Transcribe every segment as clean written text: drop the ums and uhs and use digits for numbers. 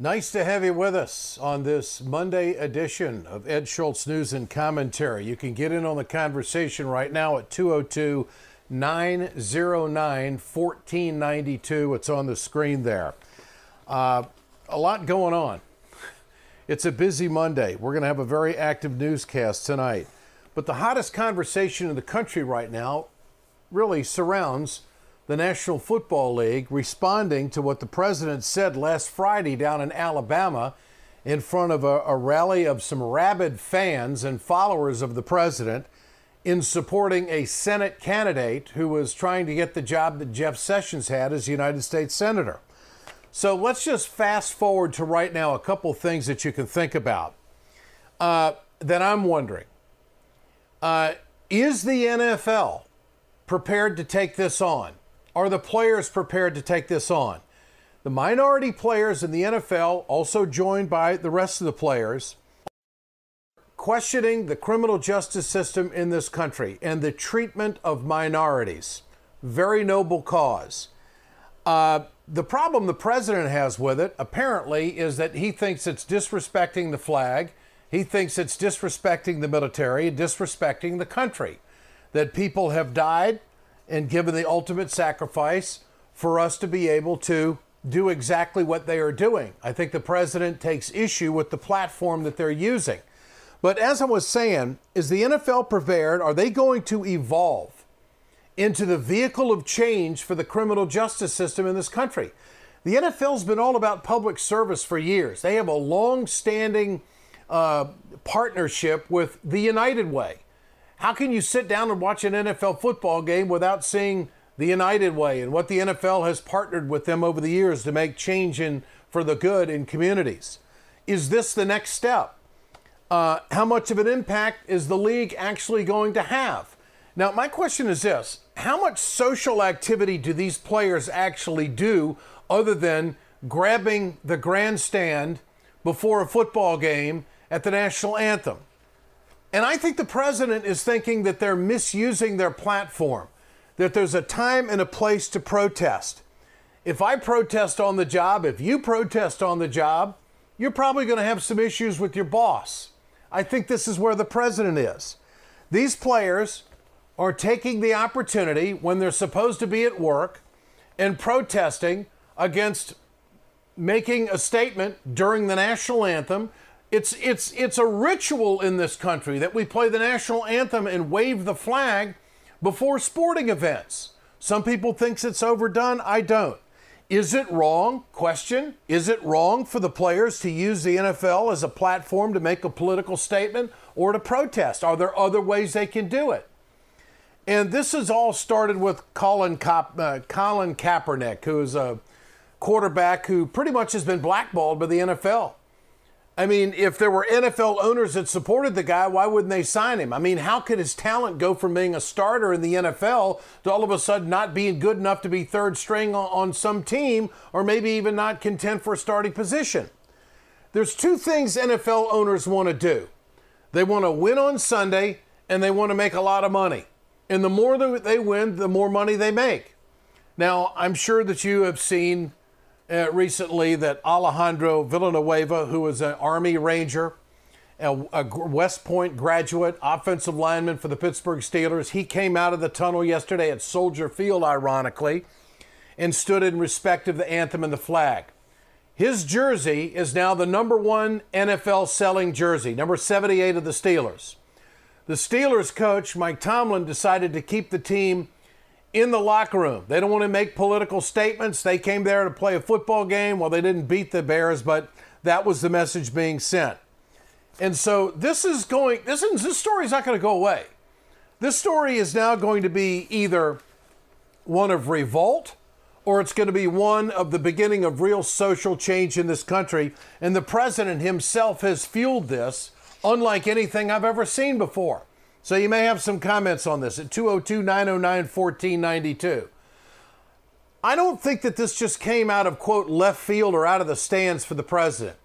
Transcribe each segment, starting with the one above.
Nice to have you with us on this Monday edition of Ed Schultz News and Commentary. You can get in on the conversation right now at 202-909-1492. It's on the screen there. A lot going on. It's a busy Monday. We're going to have a very active newscast tonight. But the hottest conversation in the country right now really surrounds the National Football League responding to what the president said last Friday down in Alabama in front of a rally of some rabid fans and followers of the president in supporting a Senate candidate who was trying to get the job that Jeff Sessions had as United States Senator. So let's just fast forward to right now a couple things that you can think about that I'm wondering. Is the NFL prepared to take this on? Are the players prepared to take this on? The minority players in the NFL, also joined by the rest of the players, questioning the criminal justice system in this country and the treatment of minorities. Very noble cause. The problem the president has with it, apparently, is that he thinks it's disrespecting the flag. He thinks it's disrespecting the military, disrespecting the country. That people have died and given the ultimate sacrifice for us to be able to do exactly what they are doing. I think the president takes issue with the platform that they're using. But as I was saying, is the NFL prepared? Are they going to evolve into the vehicle of change for the criminal justice system in this country? The NFL's been all about public service for years. They have a long-standing partnership with the United Way. How can you sit down and watch an NFL football game without seeing the United Way and what the NFL has partnered with them over the years to make change for the good in communities? Is this the next step? How much of an impact is the league actually going to have? Now, my question is this. How much social activity do these players actually do other than grabbing the grandstand before a football game at the national anthem? And I think the president is thinking that they're misusing their platform, that there's a time and a place to protest. If I protest on the job, if you protest on the job, you're probably going to have some issues with your boss. I think this is where the president is. These players are taking the opportunity when they're supposed to be at work and protesting against making a statement during the national anthem. It's a ritual in this country that we play the national anthem and wave the flag before sporting events. Some people think it's overdone. I don't. Is it wrong? Question. Is it wrong for the players to use the NFL as a platform to make a political statement or to protest? Are there other ways they can do it? And this has all started with Colin Kaepernick, who is a quarterback who pretty much has been blackballed by the NFL. I mean, if there were NFL owners that supported the guy, why wouldn't they sign him? I mean, how could his talent go from being a starter in the NFL to all of a sudden not being good enough to be third string on some team, or maybe even not content for a starting position? There's two things NFL owners want to do. They want to win on Sunday, and they want to make a lot of money. And the more they win, the more money they make. Now, I'm sure that you have seen recently that Alejandro Villanueva, who is an Army Ranger, a West Point graduate, offensive lineman for the Pittsburgh Steelers, he came out of the tunnel yesterday at Soldier Field, ironically, and stood in respect of the anthem and the flag. His jersey is now the #1 NFL selling jersey, number 78 of the Steelers. The Steelers coach, Mike Tomlin, decided to keep the team in the locker room. They don't want to make political statements. They came there to play a football game. Well, they didn't beat the Bears, but that was the message being sent. And so this story is not going to go away. This story is now going to be either one of revolt or it's going to be one of the beginning of real social change in this country. And the president himself has fueled this unlike anything I've ever seen before. So you may have some comments on this at 202-909-1492. I don't think that this just came out of, quote, left field or out of the stands for the president.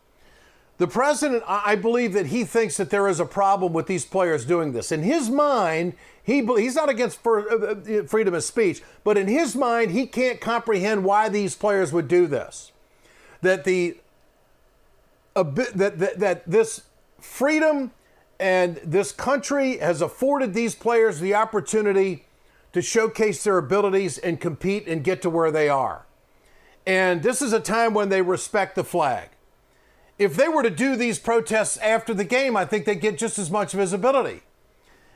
The president, I believe that he thinks that there is a problem with these players doing this. In his mind, he's not against freedom of speech, but in his mind, he can't comprehend why these players would do this. That the that this freedom and this country has afforded these players the opportunity to showcase their abilities and compete and get to where they are. And this is a time when they respect the flag. If they were to do these protests after the game, I think they'd get just as much visibility.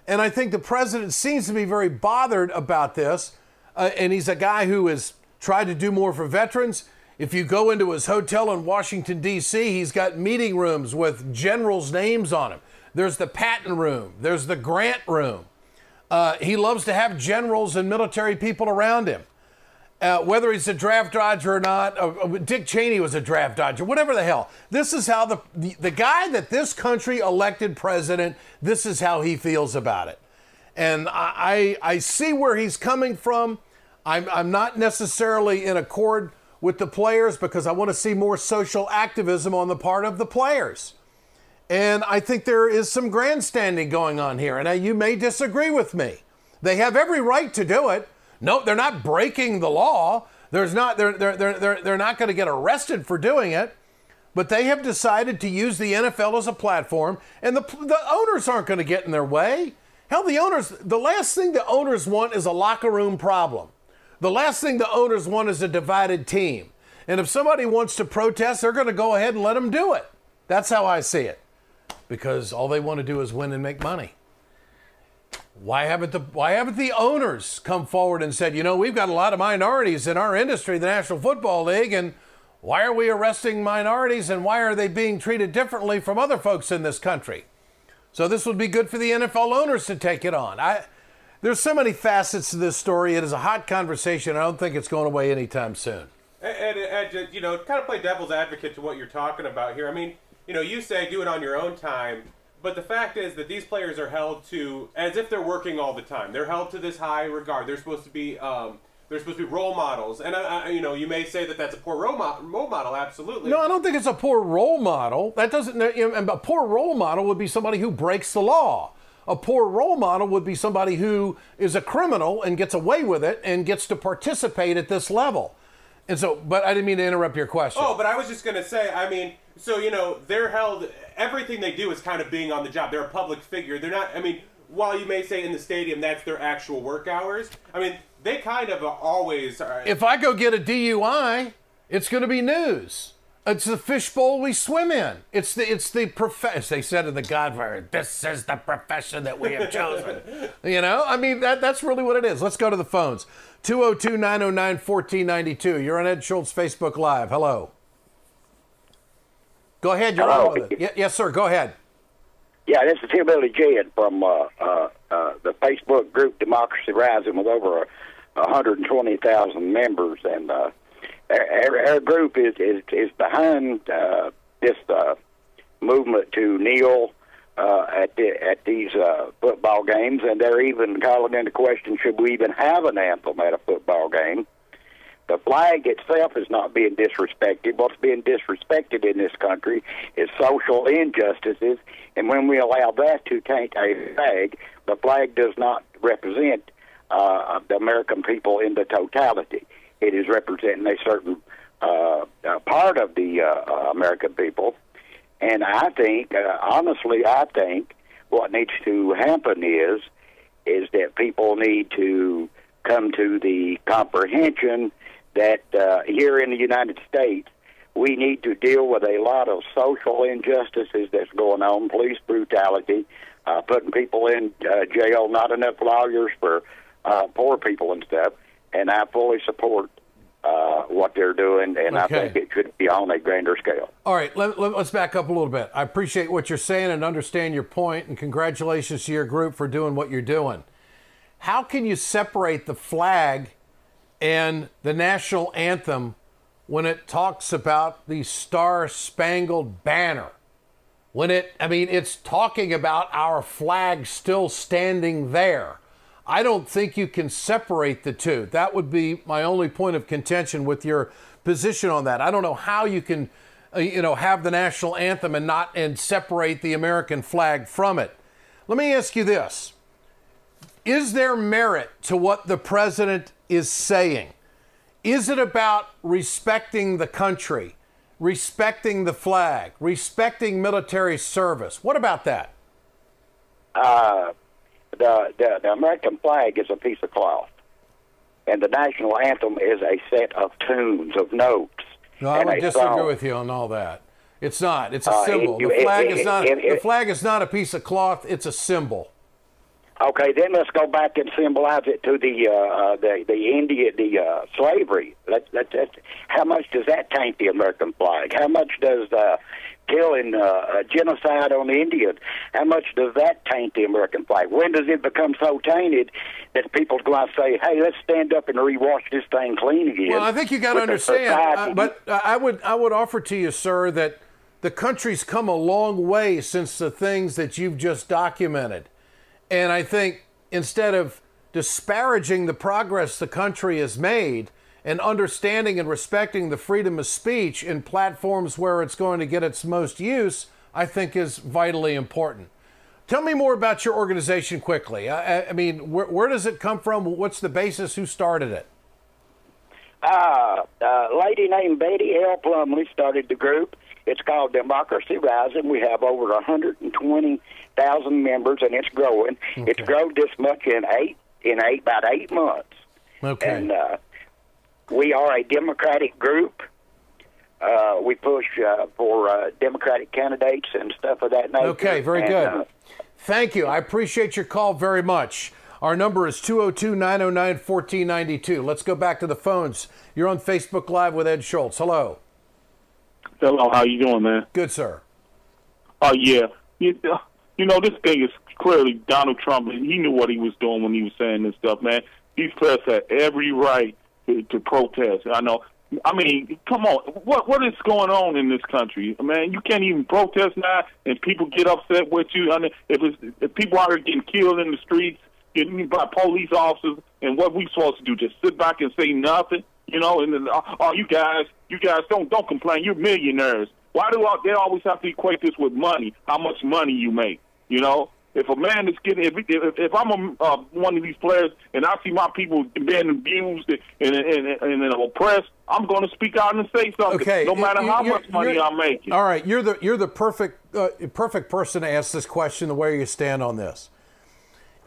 And I think the president seems to be very bothered about this. And he's a guy who has tried to do more for veterans. If you go into his hotel in Washington, D.C., he's got meeting rooms with generals' names on them. There's the Patton room. There's the Grant room. He loves to have generals and military people around him. Whether he's a draft dodger or not, Dick Cheney was a draft dodger, whatever the hell. This is how the guy that this country elected president, this is how he feels about it. And I see where he's coming from. I'm not necessarily in accord with the players because I want to see more social activism on the part of the players. And I think there is some grandstanding going on here. And you may disagree with me. They have every right to do it. No, they're not breaking the law. They're not going to get arrested for doing it. But they have decided to use the NFL as a platform, and the owners aren't going to get in their way. Hell, the last thing the owners want is a locker room problem. The last thing the owners want is a divided team. And if somebody wants to protest, they're going to go ahead and let them do it. That's how I see it. Because all they want to do is win and make money. Why haven't the owners come forward and said, we've got a lot of minorities in our industry, the National Football League, and why are we arresting minorities and why are they being treated differently from other folks in this country? So this would be good for the NFL owners to take it on. There's so many facets to this story. It is a hot conversation. I don't think it's going away anytime soon. And kind of play devil's advocate to what you're talking about here. I mean, you say do it on your own time. But the fact is that these players are held to, as if they're working all the time. They're held to this high regard. They're supposed to be role models. And you may say that that's a poor role model. Absolutely. No, I don't think it's a poor role model. That doesn't. A poor role model would be somebody who breaks the law. A poor role model would be somebody who is a criminal and gets away with it and gets to participate at this level. And so, but I didn't mean to interrupt your question. Oh, but I was just going to say, they're held, everything they do is kind of being on the job. They're a public figure. They're not, while you may say in the stadium that's their actual work hours, they kind of always are. If I go get a DUI, it's going to be news. It's the fishbowl we swim in. It's the profession. As they said in The Godfather, this is the profession that we have chosen. That's really what it is. Let's go to the phones. 202-909-1492. You're on Ed Schultz Facebook Live. Hello. Go ahead. You're on with it. Yes, sir. Go ahead. Yeah, this is Hillbilly Jed from the Facebook group Democracy Rising with over 120,000 members, and our group is behind this movement to kneel at these football games, and they're even calling into question, should we even have an anthem at a football game? The flag itself is not being disrespected. What's being disrespected in this country is social injustices, and when we allow that to taint a flag, the flag does not represent the American people in the totality. It is representing a certain part of the American people. And I think, honestly, what needs to happen is that people need to come to the comprehension that here in the United States, we need to deal with a lot of social injustices that's going on, police brutality, putting people in jail, not enough lawyers for poor people and stuff. And I fully support what they're doing, and I think it should be on a grander scale. All right, let's back up a little bit. I appreciate what you're saying and understand your point, and congratulations to your group for doing what you're doing. How can you separate the flag and the national anthem when it talks about the Star-Spangled Banner? When it's talking about our flag still standing there. I don't think you can separate the two. That would be my only point of contention with your position on that. I don't know how you can, have the national anthem and separate the American flag from it. Let me ask you this. Is there merit to what the president is saying? Is it about respecting the country? respecting the flag, respecting military service. What about that? The American flag is a piece of cloth, and the national anthem is a set of tunes, of notes. No, I would disagree with you on all that. It's not. It's a symbol. The flag is not a piece of cloth. It's a symbol. Okay, then let's go back and symbolize it to the slavery. How much does that taint the American flag? How much does killing genocide on the Indians? How much does that taint the American flag? When does it become so tainted that people's going to say, "Hey, let's stand up and rewash this thing clean again"? Well, I think you got to understand. But I would offer to you, sir, that the country's come a long way since the things that you've just documented. And I think instead of disparaging the progress the country has made and understanding and respecting the freedom of speech in platforms where it's going to get its most use, I think is vitally important. Tell me more about your organization quickly. I mean, where does it come from? What's the basis? Who started it? A lady named Betty L. Plumley started the group. It's called Democracy Rising. We have over 120,000 members, and it's growing. Okay. It's grown this much in about 8 months. Okay. And we are a Democratic group. We push for Democratic candidates and stuff of that nature. Okay, very good. Thank you. I appreciate your call very much. Our number is 202-909-1492. Let's go back to the phones. You're on Facebook Live with Ed Schultz. Hello. Hello, how you doing, man? Good, sir. Oh, yeah. You know, this thing is clearly Donald Trump. He knew what he was doing when he was saying this stuff, man. These players had every right to protest. I know. I mean, come on. What is going on in this country? Man, you can't even protest now, and people get upset with you. I mean, if people out here getting killed in the streets, getting by police officers, and what we supposed to do, just sit back and say nothing? You know, and then, you guys don't complain. You're millionaires. Why do they always have to equate this with money? How much money you make? You know, if a man is getting, if I'm one of these players and I see my people being abused and oppressed, I'm going to speak out and say something. Okay, no matter how much money I'm making. All right, you're the perfect person to ask this question. The way you stand on this,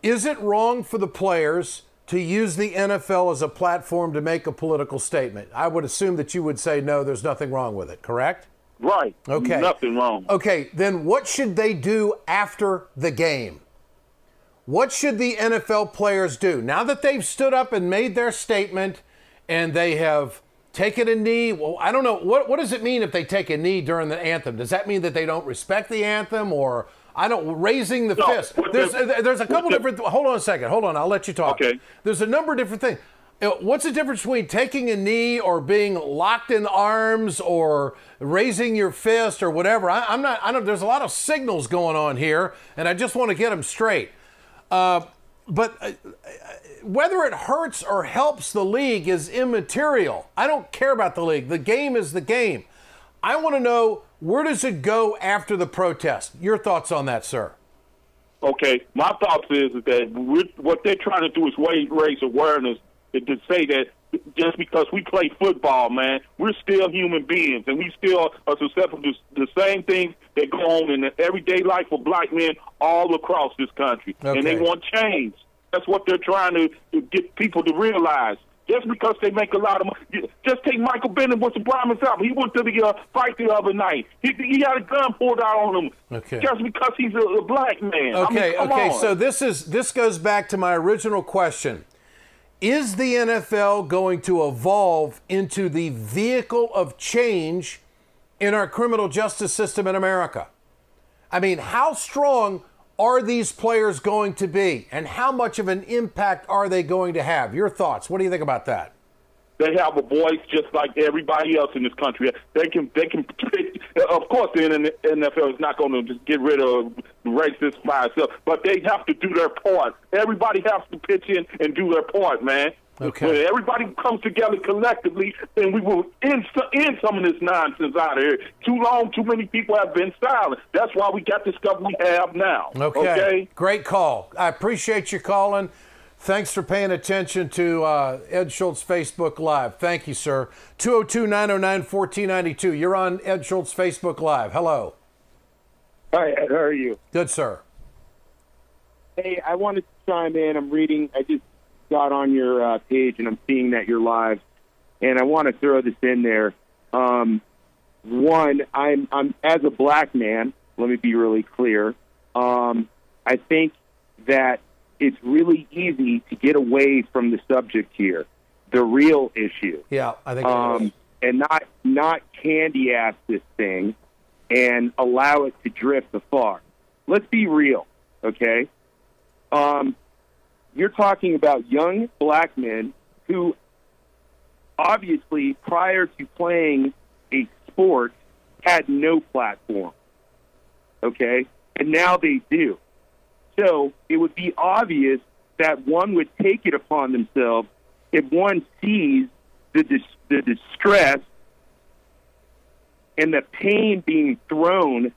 is it wrong for the players to use the NFL as a platform to make a political statement? I would assume that you would say no, there's nothing wrong with it, correct? Right. Okay. Nothing wrong. Okay, then what should they do after the game? What should the NFL players do? Now that they've stood up and made their statement and they have taken a knee, well, I don't know, what does it mean if they take a knee during the anthem? Does that mean that they don't respect the anthem, or raising the fist? There's a couple different. Hold on a second. Hold on. I'll let you talk. Okay. There's a number of different things. What's the difference between taking a knee or being locked in arms or raising your fist or whatever? I don't. There's a lot of signals going on here, and I just want to get them straight. But whether it hurts or helps the league is immaterial. I don't care about the league. The game is the game. I want to know, where does it go after the protest? Your thoughts on that, sir? Okay, my thoughts is that what they're trying to do is raise awareness to say that just because we play football, man, we're still human beings, and we still are susceptible to the same things that go on in the everyday life of black men all across this country. Okay. And they want change. That's what they're trying to get people to realize. Just because they make a lot of money. Just take Michael Bennett with the prime example. He went to the fight the other night. He had a gun pulled out on him. Okay. Just because he's a black man. Okay, I mean, come on. So this goes back to my original question. Is the NFL going to evolve into the vehicle of change in our criminal justice system in America? I mean, how strong are these players going to be, and how much of an impact are they going to have? Your thoughts. What do you think about that? They have a voice just like everybody else in this country. They can. Of course, the NFL is not going to just get rid of racists by itself, but they have to do their part. Everybody has to pitch in and do their part, man. Okay. When everybody comes together collectively, then we will end some of this nonsense out of here. Too long, too many people have been silent. That's why we got the stuff we have now. Okay. Great call. I appreciate you calling. Thanks for paying attention to Ed Schultz Facebook Live. Thank you, sir. 202-909-1492. You're on Ed Schultz Facebook Live. Hello. Hi, Ed. How are you? Good, sir. Hey, I wanted to chime in. I just got on your page, and I'm seeing that you're live, and I want to throw this in there. One, I'm as a black man, let me be really clear, I think that it's really easy to get away from the subject here, the real issue. Yeah, I think it is. And not candy ass this thing and allow it to drift afar. Let's be real, okay? You're talking about young black men who obviously prior to playing a sport had no platform, okay? And now they do. So it would be obvious that one would take it upon themselves if one sees the distress and the pain being thrown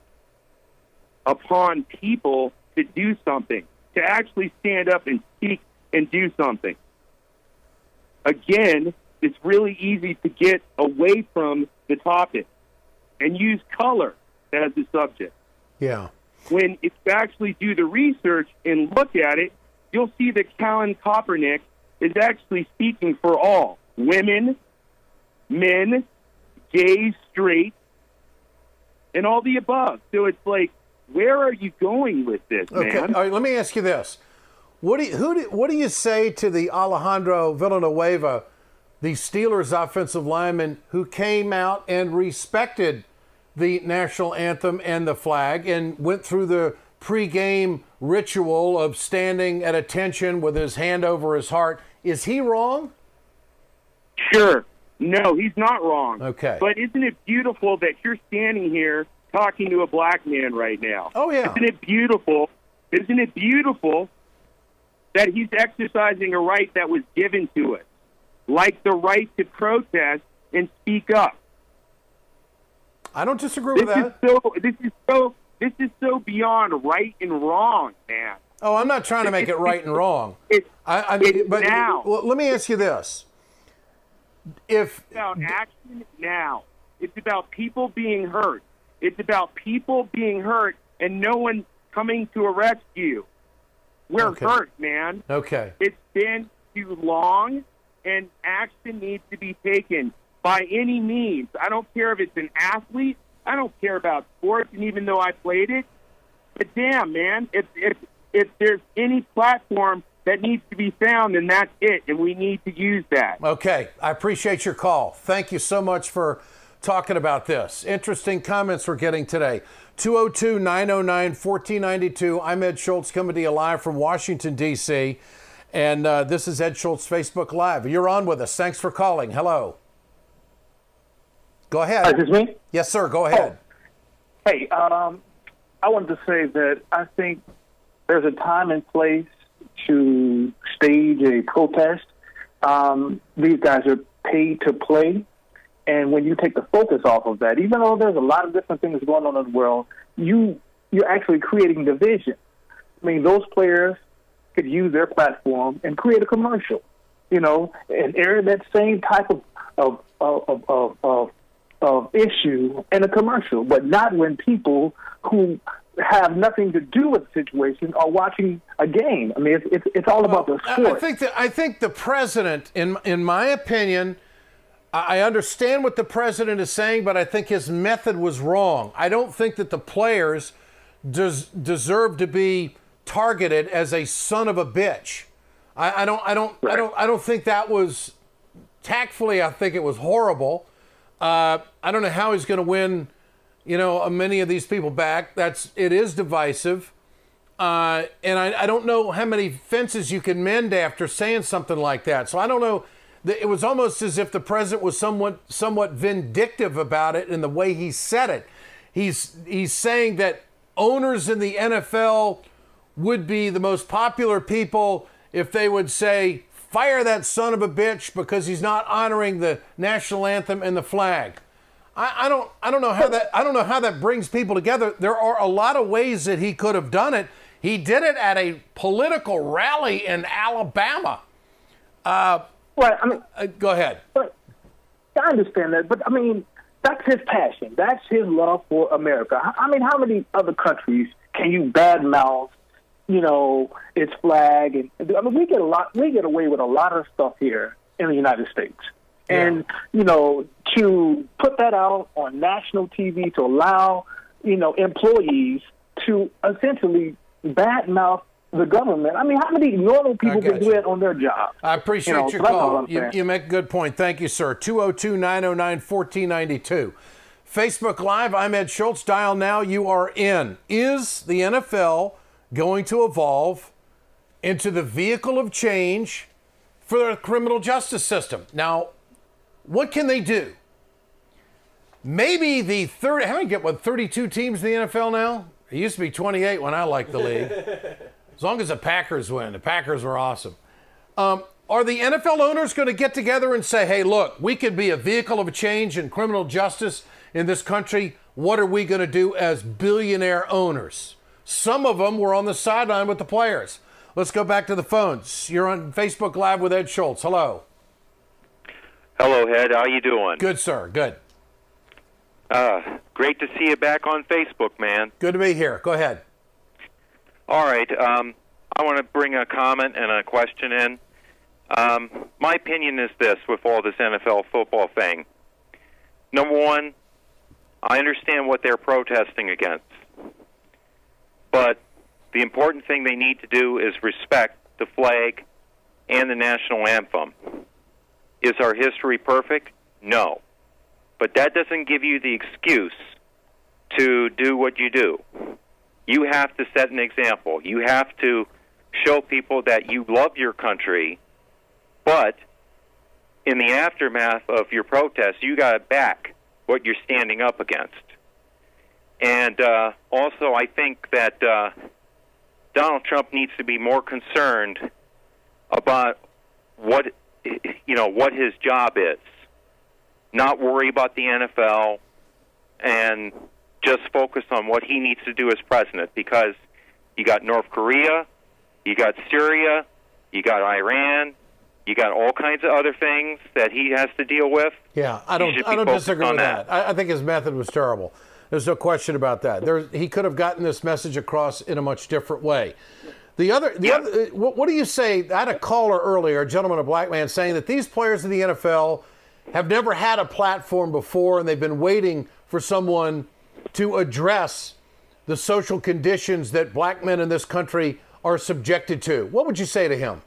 upon people to do something, to actually stand up and speak and do something. Again, it's really easy to get away from the topic and use color as the subject. Yeah. When if you actually do the research and look at it, you'll see that Colin Kaepernick is actually speaking for all. Women, men, gay, straight, and all the above. So it's like, where are you going with this, man? Okay, all right, let me ask you this. What do you say to the Alejandro Villanueva, the Steelers offensive lineman who came out and respected the national anthem and the flag and went through the pregame ritual of standing at attention with his hand over his heart? Is he wrong? Sure. No, he's not wrong. Okay. But isn't it beautiful that you're standing here talking to a black man right now? Oh, yeah. Isn't it beautiful? Isn't it beautiful that he's exercising a right that was given to us, like the right to protest and speak up? I don't disagree with that. This is so beyond right and wrong, man. Oh, I'm not trying to make it right and wrong. But now. Well, let me ask you this. It's about action now. It's about people being hurt. It's about people being hurt and no one coming to arrest you. We're hurt, man. Okay. It's been too long, and action needs to be taken by any means. I don't care if it's an athlete. I don't care about sports, and even though I played it. But damn, man, if there's any platform that needs to be found, then that's it, and we need to use that. Okay. I appreciate your call. Thank you so much for talking about this. Interesting comments we're getting today. 202-909-1492. I'm Ed Schultz coming to you live from Washington, D.C., and this is Ed Schultz Facebook Live. You're on with us. Thanks for calling. Hello. Go ahead. Is this me? Yes, sir. Go ahead. Oh. Hey, I wanted to say that I think there's a time and place to stage a protest. These guys are paid to play. And when you take the focus off of that, even though there's a lot of different things going on in the world, you're actually creating division. I mean, those players could use their platform and create a commercial, and air that same type of issue in a commercial, but not when people who have nothing to do with the situation are watching a game. I mean, it's all about the sport. I think the president, in my opinion, I understand what the president is saying, but I think his method was wrong. I don't think that the players deserve to be targeted as a son of a bitch. I don't think that was tactfully. I think it was horrible. I don't know how he's going to win, many of these people back. It is divisive. And I don't know how many fences you can mend after saying something like that. So I don't know. It was almost as if the president was somewhat vindictive about it in the way he said it. He's saying that owners in the NFL would be the most popular people if they would say, fire that son of a bitch because he's not honoring the national anthem and the flag. I don't know how that brings people together. There are a lot of ways that he could have done it. He did it at a political rally in Alabama. Right. I mean, Go ahead. But I understand that, but I mean, that's his passion. That's his love for America. I mean, how many other countries can you badmouth, its flag? And I mean, we get away with a lot of stuff here in the United States. Yeah. And, to put that out on national TV, to allow, employees to essentially badmouth the government. I mean, how many normal people can do that on their job? I appreciate your call. You make a good point. Thank you, sir. 202-909-1492. Facebook Live, I'm Ed Schultz. Dial now. You are in. Is the NFL going to evolve into the vehicle of change for the criminal justice system? Now, what can they do? Maybe the third, how many get 32 teams in the NFL now? It used to be 28 when I liked the league. As long as the Packers win. The Packers were awesome. Are the NFL owners going to get together and say, hey, look, we could be a vehicle of a change in criminal justice in this country. What are we going to do as billionaire owners? Some of them were on the sideline with the players. Let's go back to the phones. You're on Facebook Live with Ed Schultz. Hello. Hello, Ed. How you doing? Good, sir. Good. Great to see you back on Facebook, man. Good to be here. Go ahead. All right. I want to bring a comment and a question in. My opinion is this with all this NFL football thing. Number one, I understand what they're protesting against. But the important thing they need to do is respect the flag and the national anthem. Is our history perfect? No. But that doesn't give you the excuse to do what you do. You have to set an example. You have to show people that you love your country, but in the aftermath of your protest, you got to back what you're standing up against. And also, I think that Donald Trump needs to be more concerned about what his job is. Not worry about the NFL and just focus on what he needs to do as president, because you got North Korea, you got Syria, you got Iran, you got all kinds of other things that he has to deal with. Yeah, I don't disagree with that. I think his method was terrible. There's no question about that. He could have gotten this message across in a much different way. What do you say? I had a caller earlier, a gentleman, a black man, saying that these players in the NFL have never had a platform before, and they've been waiting for someone to address the social conditions that black men in this country are subjected to. What would you say to him?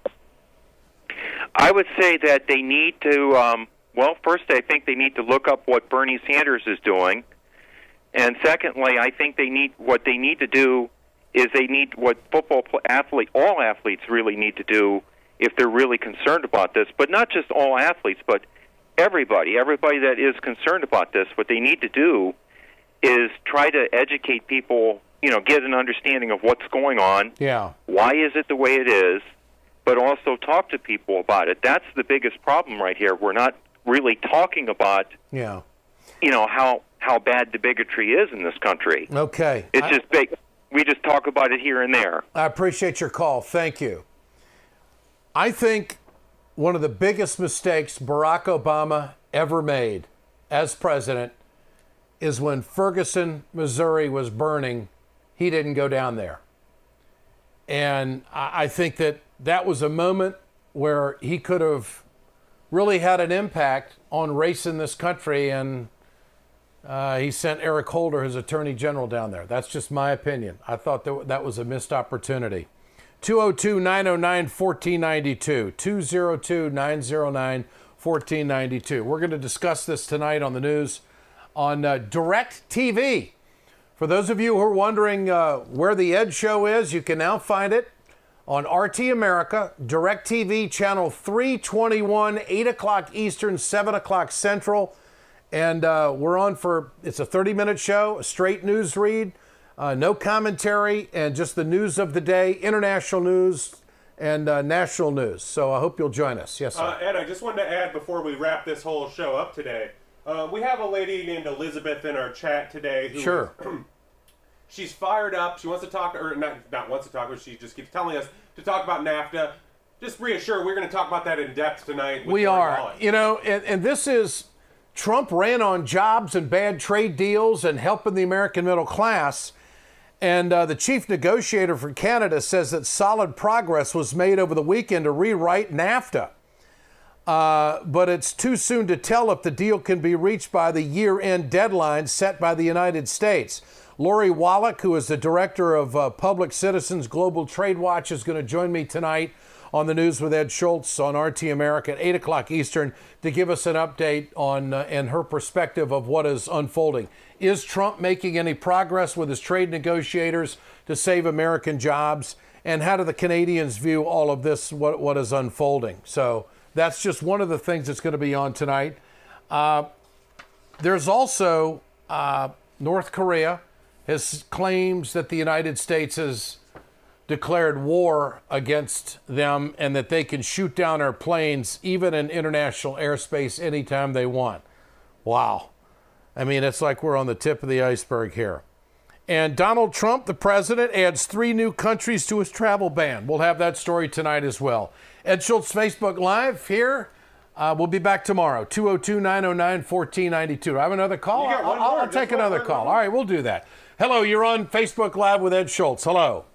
I would say that they need to, first I think they need to look up what Bernie Sanders is doing. And secondly, I think what they need to do is what all athletes really need to do if they're really concerned about this, but not just all athletes, but everybody that is concerned about this. What they need to do is try to educate people, get an understanding of what's going on. Yeah. Why is it the way it is? But also talk to people about it. That's the biggest problem right here. We're not really talking about, how bad the bigotry is in this country. Okay. It's just big. We just talk about it here and there. I appreciate your call. Thank you. I think one of the biggest mistakes Barack Obama ever made as president is when Ferguson, Missouri was burning, he didn't go down there. And I think that was a moment where he could have really had an impact on race in this country, and he sent Eric Holder, his attorney general, down there. That's just my opinion. I thought that was a missed opportunity. 202-909-1492, 202-909-1492. We're going to discuss this tonight on the news on Direct TV. For those of you who are wondering where the Ed Show is, you can now find it on RT America, Direct TV, channel 321, 8 o'clock Eastern, 7 o'clock Central. And we're on it's a 30-minute show, a straight news read, no commentary, and just the news of the day, international news and national news. So I hope you'll join us. Yes, sir. Ed, I just wanted to add before we wrap this whole show up today, we have a lady named Elizabeth in our chat today. Sure. She's fired up. She wants to talk, or not wants to talk, but she just keeps telling us to talk about NAFTA. Just reassure, we're going to talk about that in depth tonight. We are. You know, and this is, Trump ran on jobs and bad trade deals and helping the American middle class. And the chief negotiator for Canada says that solid progress was made over the weekend to rewrite NAFTA. But it's too soon to tell if the deal can be reached by the year-end deadline set by the United States. Lori Wallach, who is the director of Public Citizens Global Trade Watch, is going to join me tonight on the News with Ed Schultz on RT America at 8 o'clock Eastern to give us an update on and her perspective of what is unfolding. Is Trump making any progress with his trade negotiators to save American jobs? And how do the Canadians view all of this, what is unfolding? So that's just one of the things that's going to be on tonight. There's also North Korea has claims that the United States has declared war against them and that they can shoot down our planes even in international airspace anytime they want. Wow. I mean, it's like we're on the tip of the iceberg here. And Donald Trump, the president, adds 3 new countries to his travel ban. We'll have that story tonight as well. Ed Schultz, Facebook Live here. We'll be back tomorrow, 202-909-1492. I have another call? I'll take another call. All right, we'll do that. Hello, you're on Facebook Live with Ed Schultz. Hello.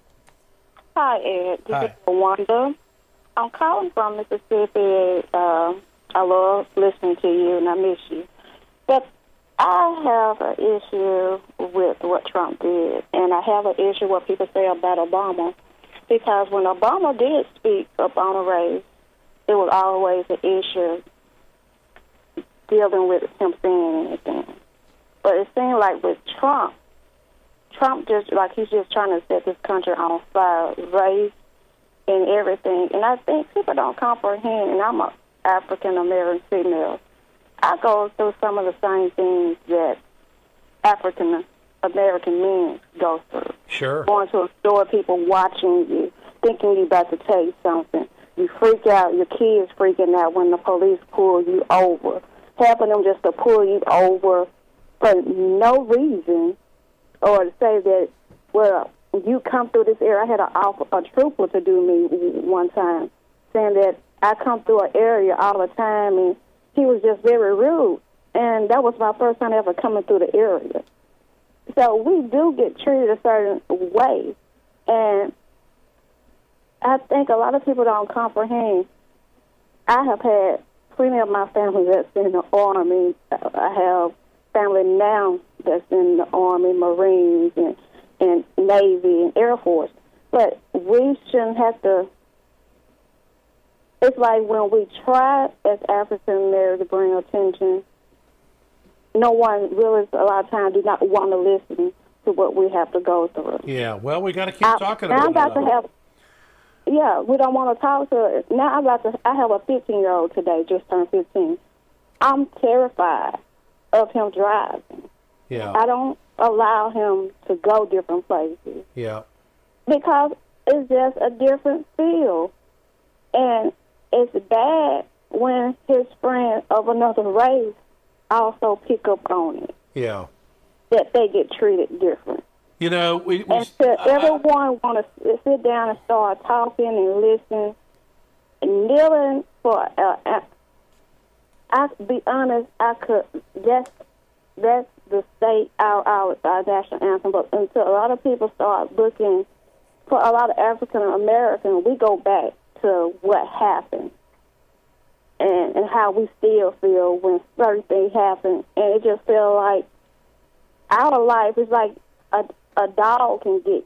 Hi, Ed. This is Wanda. I'm calling from Mississippi. I love listening to you, and I miss you. But I have an issue with what Trump did, and I have an issue with what people say about Obama. Because when Obama did speak up on a race, it was always an issue dealing with him saying anything. But it seemed like with Trump just, like he's just trying to set this country on fire, race and everything. And I think people don't comprehend, and I'm an African-American female. I go through some of the same things that African-American men go through. Sure. Going to a store, people watching you, thinking you're about to take something. You freak out, your kids freaking out when the police pull you over. Having them just to pull you over for no reason, or to say that, well, you come through this area. I had a trooper to do me one time, saying that I come through an area all the time, and he was just very rude. And that was my first time ever coming through the area. So we do get treated a certain way. And I think a lot of people don't comprehend. I have had plenty of my family that's in the Army. I have family now that's in the Army, Marines, and Navy, and Air Force. But we shouldn't have to. It's like when we try as African Americans to bring attention, no one really, a lot of times, do not want to listen to what we have to go through. Yeah, well, we got to keep talking about it. Yeah, we don't want to talk to it. Now I have a 15-year-old today, just turned 15. I'm terrified of him driving. Yeah. I don't allow him to go different places. Yeah. Because it's just a different feel. And it's bad when his friends of another race also pick up on it. Yeah. That they get treated different. You know, everyone want to sit down and start talking and listen, and kneeling for. I'll be honest, that's the state, our national anthem. But until a lot of people start looking, for a lot of African Americans, we go back to what happened and how we still feel when certain things happen, and it just feels like our life is like a dog can get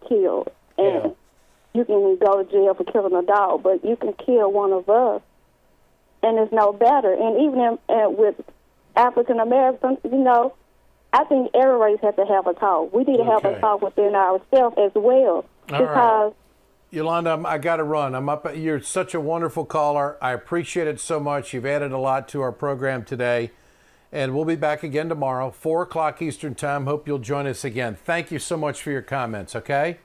killed, and you can go to jail for killing a dog, but you can kill one of us, and it's no better. And even with African Americans, you know, I think every race has to have a talk. We need to have a talk within ourselves as well. Because Yolanda, I got to run. I'm up. You're such a wonderful caller. I appreciate it so much. You've added a lot to our program today. And we'll be back again tomorrow, 4 o'clock Eastern Time. Hope you'll join us again. Thank you so much for your comments, okay?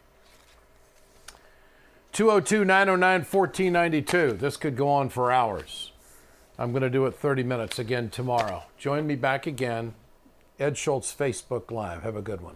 202-909-1492. This could go on for hours. I'm going to do it 30 minutes again tomorrow. Join me back again. Ed Schultz, Facebook Live. Have a good one.